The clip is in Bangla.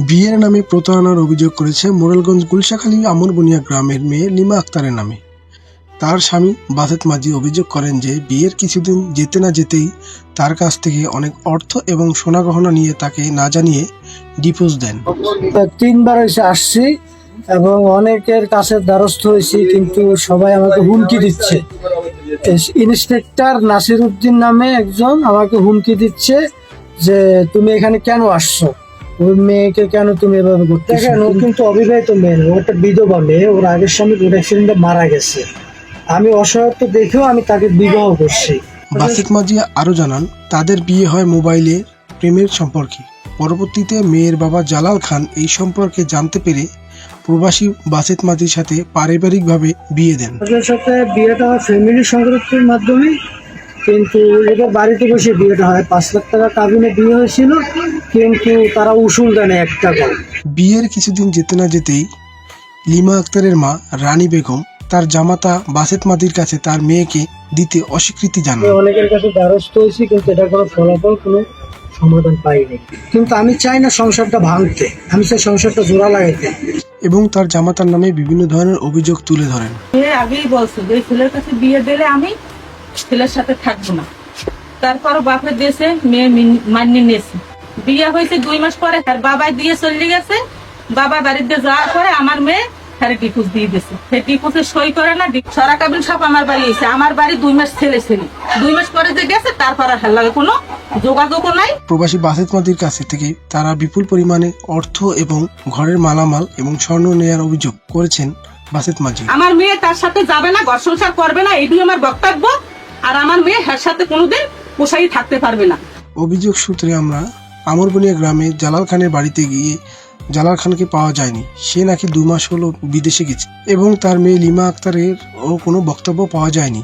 বিয়ের নামে প্রতারণার অভিযোগ করেছে মোরেলগঞ্জ গুলশাখালী আমরবনিয়া গ্রামের মেয়ে লিমা আক্তারের নামে। তার স্বামী বাসেত মাঝি অভিযোগ করেন যে বিয়ের কিছুদিন যেতে না যেতেই তার কাছ থেকে অনেক অর্থ এবং সোনা গহনা নিয়ে তাকে না জানিয়ে ডিভোর্স দেন। 3বার এসে আসছি এবং অনেকের কাছে দ্বারস্থ হয়েছি, কিন্তু সবাই আমাকে হুমকি দিচ্ছে। ইন্সপেক্টর নাসির উদ্দিন নামে একজন আমাকে হুমকি দিচ্ছে যে তুমি এখানে কেন আসছো, ওই মেয়েকে কেন তুমি এভাবে করতে। দেখেন, ও কিন্তু অবিবাহিত মেয়ে, ও একটা বিধবা মেয়ে, ওর আগের স্বামী রোড অ্যাক্সিডেন্টে মারা গেছে। আমি অসহায়ত্ব দেখেও আমি তাকে বিবাহ করছি। বাসেত মাঝি আরও জানান, তাদের বিয়ে হয় মোবাইলে প্রেমের সম্পর্কে। পরবর্তীতে মেয়ের বাবা জালাল খান এই সম্পর্কে জানতে পেরে প্রবাসী বাসেত মাঝির সাথে পারিবারিকভাবে বিয়ে দেন। ওদের সাথে বিয়েটা হয় ফ্যামিলি সংরক্ষণের মাধ্যমে, কিন্তু এবার বাড়িতে বসে বিয়েটা হয়। 5 লাখ টাকা কাবিনে বিয়ে হয়েছিল, কিন্তু তারা উসুল দেয় 1 টাকা। বিয়ের কিছুদিন যেতে না যেতেই লিমা আক্তারের মা রানী বেগম তার জামাতা বাসেত মাঝির কাছে তার মেয়েকে দিতে অস্বীকৃতি জানান। অনেকের কাছে দ্বারস্থ হয়েছি, কিন্তু এটা কোনো ফলাফল, কোনো সমাধান পাইনি। কিন্তু আমি চাই না সংসারটা ভাঙতে, আমি চাই সংসারটা জোড়া লাগাইতে। এবং তার জামাতার নামে বিভিন্ন ধরনের অভিযোগ তুলে ধরেন। আগেই বলছে যে ছেলের কাছে বিয়ে দিলে আমি ছেলের সাথে থাকবো না। তারপর বাপের দেশে মেয়ে মানিয়ে নিয়েছে। বিয়ে হয়েছে 2 মাস পরে তার বাবাই দিয়ে চলে গেছে। বাবা বাড়িতে যাওয়ার পরে আমার মেয়ে তার ডিভোর্স দিয়ে দিয়েছে। সেই ডিভোর্সে সই করে না, সারা কাবিল সব আমার বাড়ি এসে। আমার বাড়ি 2 মাস ছেলে 2 মাস পরে যে গেছে, তারপর আর হার লাগে কোনো যোগাযোগও নাই। প্রবাসী বাসেত মাঝির কাছে থেকে তারা বিপুল পরিমাণে অর্থ এবং ঘরের মালামাল এবং স্বর্ণ নেয়ার অভিযোগ করেছেন বাসেত মাঝি। আমার মেয়ে তার সাথে যাবে না, ঘর সংসার করবে না, এটাই আমার বক্তব্য। আর আমার মেয়ে এর সাথে কোনোদিন পোষাই থাকতে পারবে না। অভিযোগ সূত্রে আমরা আমরবনিয়া গ্রামে জালাল খানের বাড়িতে গিয়ে জালাল খানকে পাওয়া যায়নি। সে নাকি 2 মাস হলো বিদেশে গেছে এবং তার মেয়ে লিমা আক্তারের কোনো বক্তব্য পাওয়া যায়নি।